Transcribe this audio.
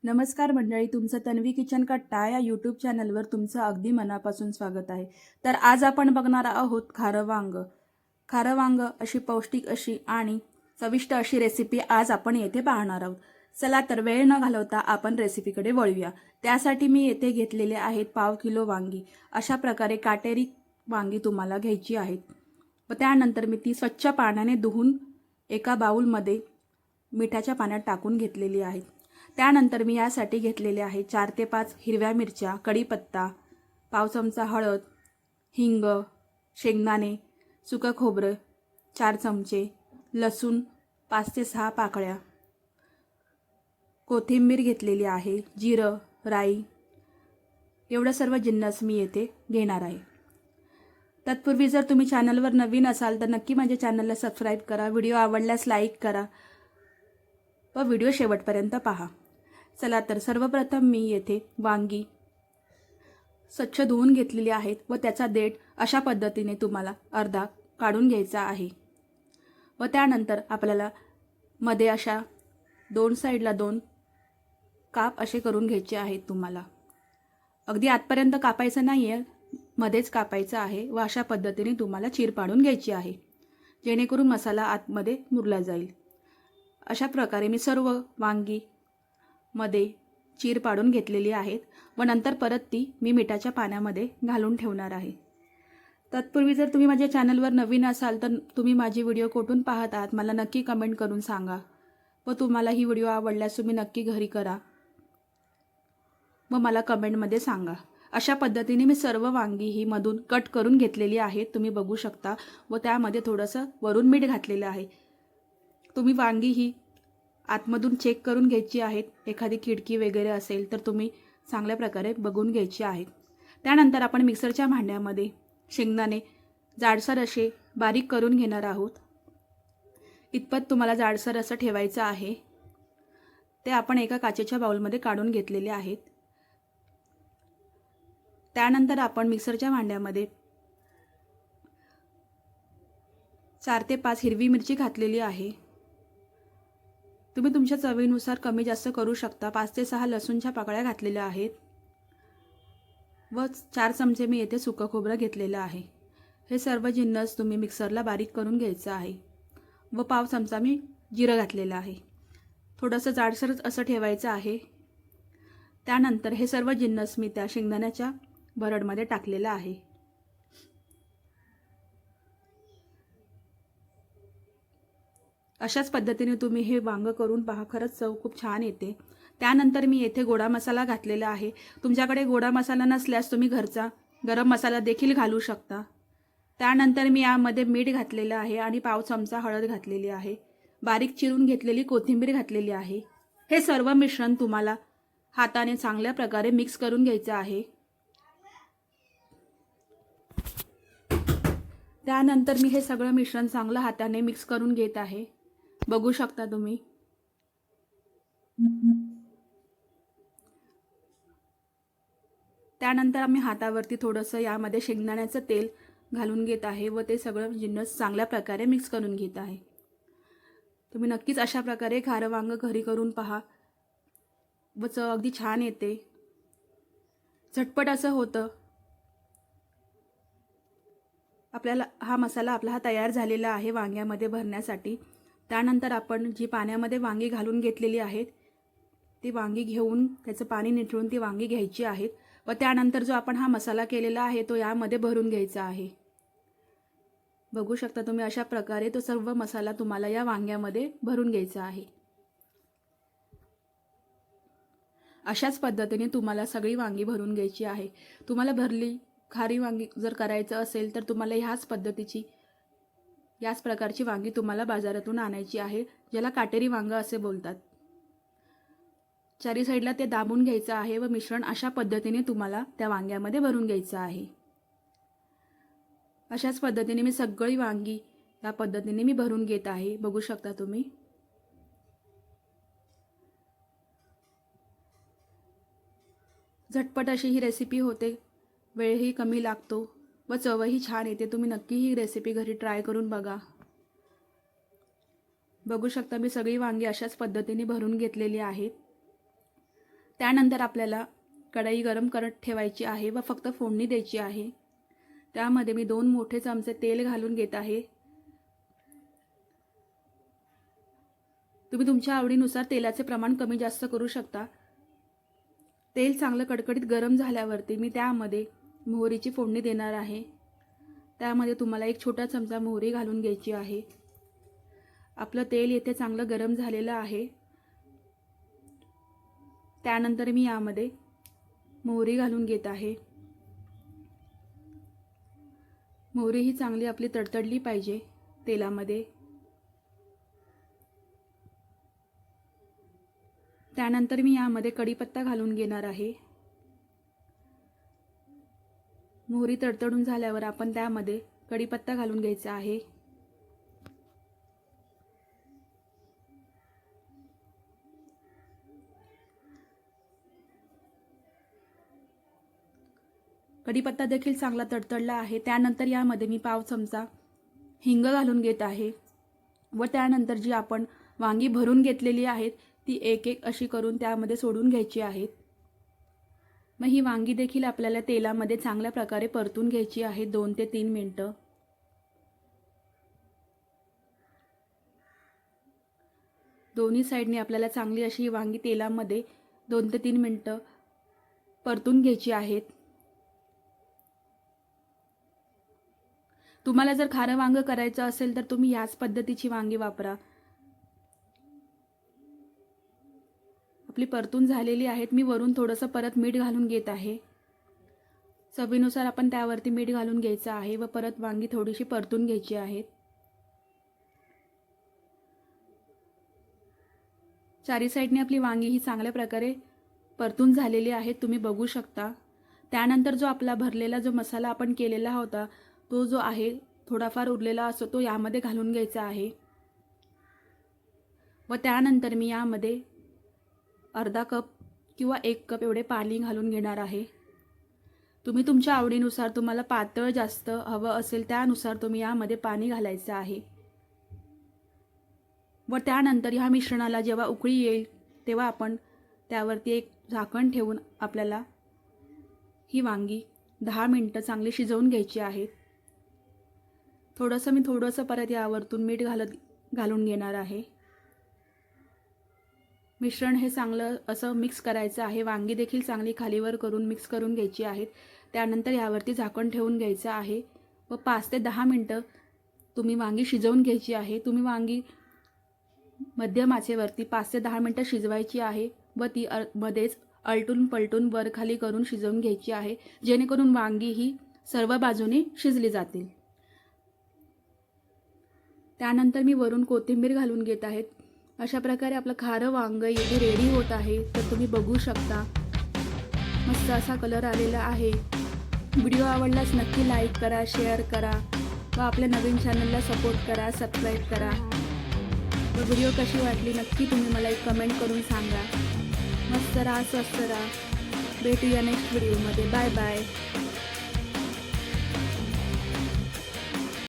नमस्कार मंडळी, तुमचं तन्वी किचन कट्टा या यूट्यूब चॅनलवर तुमचं अगदी मनापासून स्वागत आहे. तर आज आपण बघणार आहोत खारं वांग. खारं वांग अशी पौष्टिक अशी आणि चविष्ट अशी रेसिपी आज आपण येथे पाहणार आहोत. चला तर वेळ न घालवता आपण रेसिपीकडे वळूया. त्यासाठी मी येथे घेतलेले आहेत पाव किलो वांगी. अशा प्रकारे काटेरी वांगी तुम्हाला घ्यायची आहेत व त्यानंतर मी ती स्वच्छ पाण्याने धुवून एका बाउलमध्ये मिठाच्या पाण्यात टाकून घेतलेली आहेत. त्यानंतर मी यासाठी घेतलेले आहे 4 ते 5 हिरव्या मिरच्या, कढीपत्ता, पाव चमचा हळद, हिंग, शेंगदाणे, सुकं खोबरं 4 चमचे, लसूण 5 ते 6 पाकळ्या, कोथिंबीर घेतलेली आहे, जिरं, राई एवढं सर्व जिन्नस मी येथे घेणार आहे. तत्पूर्वी जर तुम्ही चॅनलवर नवीन असाल तर नक्की माझ्या चॅनलला सबस्क्राईब करा, व्हिडिओ आवडल्यास लाईक करा व व्हिडिओ शेवटपर्यंत पहा. चला तर सर्वप्रथम मी येथे वांगी स्वच्छ धुवून घेतलेली आहेत व त्याचा देठ अशा पद्धतीने तुम्हाला अर्धा काढून घ्यायचा आहे व त्यानंतर आपल्याला मध्ये अशा दोन साईडला 2 काप असे करून घ्यायचे आहेत. तुम्हाला अगदी आतपर्यंत कापायचं नाही आहे, मध्येच कापायचं आहे व अशा पद्धतीने तुम्हाला चीर पाडून घ्यायची आहे जेणेकरून मसाला आतमध्ये मुरला जाईल. अशा प्रकारे मी सर्व वांगी मध्ये चीर पाडून घेतलेली आहेत व नंतर परत ती मी मिठाच्या पाण्यामध्ये घालून ठेवणार आहे. तत्पूर्वी जर तुम्ही माझ्या चॅनलवर नवीन असाल तर तुम्ही माझी व्हिडिओ कुठून पाहत आहात मला नक्की कमेंट करून सांगा व तुम्हाला ही व्हिडिओ आवडल्यास तुम्ही नक्की घरी करा व मला कमेंटमध्ये सांगा. अशा पद्धतीने मी सर्व वांगी ही मधून कट करून घेतलेली आहेत, तुम्ही बघू शकता व त्यामध्ये थोडंसं वरून मीठ घातलेलं आहे. तुम्ही वांगी ही आतमधून चेक करून घ्यायची आहेत, एखादी खिडकी वगैरे असेल तर तुम्ही चांगल्या प्रकारे बघून घ्यायची आहेत. त्यानंतर आपण मिक्सरच्या भांड्यामध्ये शेंगदाणे जाडसर असे बारीक करून घेणार आहोत. इतपत तुम्हाला जाडसर असं ठेवायचं आहे. ते आपण एका काचेच्या बाउलमध्ये काढून घेतलेले आहेत. त्यानंतर आपण मिक्सरच्या भांड्यामध्ये 4 ते 5 हिरवी मिरची घातलेली आहे. तुम्ही तुमच्या चवीनुसार कमी जास्त करू शकता. 5 ते 6 लसूणच्या पाकळ्या घातलेल्या आहेत व 4 चमचे मी येथे सुकं खोबरं घेतलेलं आहे. हे सर्व जिन्नस तुम्ही मिक्सरला बारीक करून घ्यायचं आहे व पाव चमचा मी जिरं घातलेलं आहे. थोडंसं जाडसरच असं ठेवायचं आहे. त्यानंतर हे सर्व जिन्नस मी त्या शेंगदाण्याच्या भरडमध्ये टाकलेलं आहे. अशाच पद्धतीने तुम्ही हे वांग करून पहा, खरंच चव खूप छान येते. त्यानंतर मी येथे गोडा मसाला घातलेला आहे. तुमच्याकडे गोडा मसाला नसल्यास तुम्ही घरचा गरम मसाला देखील घालू शकता. त्यानंतर मी यामध्ये मीठ घातलेलं आहे आणि पाव चमचा हळद घातलेली आहे. बारीक चिरून घेतलेली कोथिंबीर घातलेली आहे. हे सर्व मिश्रण तुम्हाला हाताने चांगल्या प्रकारे मिक्स करून घ्यायचं आहे. त्यानंतर मी हे सगळं मिश्रण चांगलं हाताने मिक्स करून घेत आहे. बघू शकता तुम्ही. त्यानंतर आम्ही हातावरती थोडंसं यामध्ये शेंगदाण्याचं तेल घालून घेत आहे व ते सगळं जिन्नस चांगल्या प्रकारे मिक्स करून घेत आहे. तुम्ही नक्कीच अशा प्रकारे खारं वांग घरी करून पहा व चव अगदी छान येते. झटपट असं होतं. आपल्याला हा मसाला आपला तयार झालेला आहे वांग्यामध्ये भरण्यासाठी. त्यानंतर आपण जी पाण्यामध्ये वांगी घालून घेतलेली आहेत ती वांगी घेऊन त्याचं पाणी निथळून ती वांगी घ्यायची आहेत व त्यानंतर जो आपण हा मसाला केलेला आहे तो यामध्ये भरून घ्यायचा आहे. बघू शकता तुम्ही अशा प्रकारे तो सर्व मसाला तुम्हाला या वांग्यामध्ये भरून घ्यायचा आहे. अशाच पद्धतीने तुम्हाला सगळी वांगी भरून घ्यायची आहे. तुम्हाला भरली खारी वांगी जर करायचं असेल तर तुम्हाला याच प्रकारची वांगी तुम्हाला बाजारातून आणायची आहे, ज्याला काटेरी वांग असे बोलतात. चारी साईडला ते दाबून घ्यायचं आहे व मिश्रण अशा पद्धतीने तुम्हाला त्या वांग्यामध्ये भरून घ्यायचं आहे. अशाच पद्धतीने मी सगळी वांगी या पद्धतीने मी भरून घेत आहे. बघू शकता तुम्ही. झटपट अशी ही रेसिपी होते, वेळही कमी लागतो व चवही छान येते. तुम्ही नक्की ही रेसिपी घरी ट्राय करून बघा. बघू शकता मी सगळी वांगी अशाच पद्धतीने भरून घेतलेली आहेत. त्यानंतर आपल्याला कढई गरम करत ठेवायची आहे व फक्त फोडणी द्यायची आहे। त्यामध्ये मी 2 मोठे चमचे तेल घालून घेत आहे। तुम्ही तुमच्या आवडीनुसार तेलाचे प्रमाण कमी जास्त करू शकता। तेल चांगलं कडकडीत गरम झाल्यावरती मी त्यामध्ये मोहरीची फोडणी देणार आहे। त्यामध्ये तुम्हाला 1 छोटा चमचा मोहरी घालून घ्यायची आहे। आपलं तेल येथे चांगलं गरम झालेलं आहे। त्यानंतर मी यामध्ये मोहरी घालून घेत आहे। मोहरी ही चांगली आपली तडतडली पाहिजे तेलामध्ये। त्यानंतर मी यामध्ये कढीपत्ता घालून घेणार आहे। मोहरी तडतडून झाल्यावर आपण त्यामध्ये कढीपत्ता घालून घ्यायचा आहे। कढीपत्ता देखील चांगला तडतडला आहे। त्यानंतर यामध्ये मी पाव चमचा हिंग घालून घेत आहे व त्यानंतर जी आपण वांगी भरून घेतलेली आहेत ती एक एक अशी करून त्यामध्ये सोडून घ्यायची आहेत। मग ही वांगी देखील आपल्याला तेलामध्ये चांगल्या प्रकारे परतून घ्यायची आहे 2 ते 3 मिनिटं। दोन्ही साइडने आपल्याला चांगली अशी वांगी तेलामध्ये 2 ते 3 मिनिटं परतून घ्यायची आहेत। तुम्हाला जर खारं वांग करायचं असेल तर तुम्ही याच पद्धतीची वांगी वापरा। आपली परतून झालेली आहेत। मी वरून थोडंसं परत मीठ घालून घेत आहे। चवीनुसार आपण त्यावरती मीठ घालून घ्यायचं आहे व परत वांगी थोडीशी परतून घ्यायची आहेत। चारी साइडने आपली वांगी ही चांगल्या प्रकारे परतून झालेली आहेत, तुम्ही बघू शकता। त्यानंतर जो आपला भरलेला जो मसाला आपण केलेला होता तो जो आहे थोडाफार उरलेला असतो तो यामध्ये घालून घ्यायचा आहे व त्यानंतर मी यामध्ये अर्धा कप किंवा 1 कप एवढे पाणी घालून घेणार आहे। तुम्ही तुमच्या आवडीनुसार तुम्हाला पातळ जास्त हवं असेल त्यानुसार तुम्ही यामध्ये पाणी घालायचं आहे व त्यानंतर ह्या मिश्रणाला जेव्हा उकळी येईल तेव्हा आपण त्यावरती एक झाकण ठेवून आपल्याला ही वांगी 10 मिनिटं चांगली शिजवून घ्यायची आहे। मी थोडंसं परत यावरतून मीठ घालून घेणार आहे। मिश्रण हे चांगलं असं मिक्स करायचं आहे। वांगी देखील चांगली खालीवर करून मिक्स करून घ्यायची आहेत। त्यानंतर यावरती झाकण ठेवून घ्यायचं आहे व 5 ते 10 मिनिटं तुम्ही वांगी शिजवून घ्यायची आहे। तुम्ही वांगी मध्यम आचेवरती 5 ते 10 मिनिटं शिजवायची आहे व ती मध्येच आलटून पलटून वर खाली करून शिजवून घ्यायची आहे, जेणेकरून वांगी ही सर्व बाजूने शिजली जातील। त्यानंतर मी वरून कोथिंबीर घालून घेत आहे। अशा प्रकारे आपलं खारं वांग इथे रेडी होत आहे। तर तुम्ही बघू शकता मस्त असा कलर आलेला आहे। व्हिडिओ आवडल्यास नक्की लाईक करा, शेअर करा व आपल्या नवीन चॅनलला सपोर्ट करा, सबस्क्राईब करा व व्हिडिओ कशी वाटली नक्की तुम्ही मला एक कमेंट करून सांगा। मस्त राहा, स्वस्त राहा। भेटूया नेक्स्ट व्हिडिओमध्ये। Bye bye.